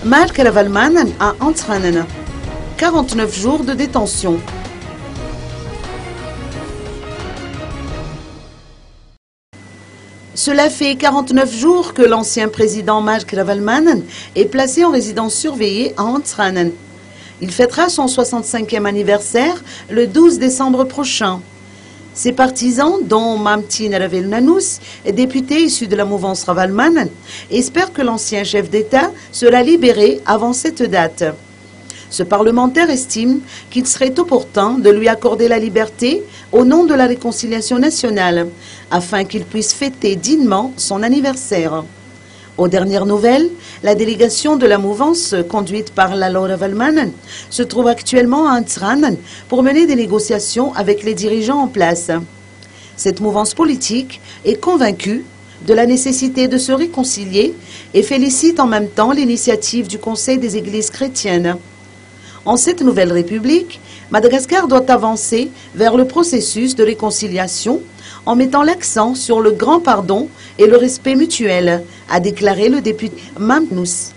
Marc Ravalman à Antsranen. 49 jours de détention. Cela fait 49 jours que l'ancien président Marc Ravalman est placé en résidence surveillée à Antsranen. Il fêtera son 65e anniversaire le 12 décembre prochain. Ses partisans, dont Mamtin Ravelnanous, député issu de la mouvance Ravalman, espèrent que l'ancien chef d'État sera libéré avant cette date. Ce parlementaire estime qu'il serait opportun de lui accorder la liberté au nom de la réconciliation nationale, afin qu'il puisse fêter dignement son anniversaire. Aux dernières nouvelles, la délégation de la mouvance conduite par Lalo Ravalman se trouve actuellement à Antsranen pour mener des négociations avec les dirigeants en place. Cette mouvance politique est convaincue de la nécessité de se réconcilier et félicite en même temps l'initiative du Conseil des Églises chrétiennes. En cette nouvelle république, Madagascar doit avancer vers le processus de réconciliation en mettant l'accent sur le grand pardon et le respect mutuel, a déclaré le député Mamnous.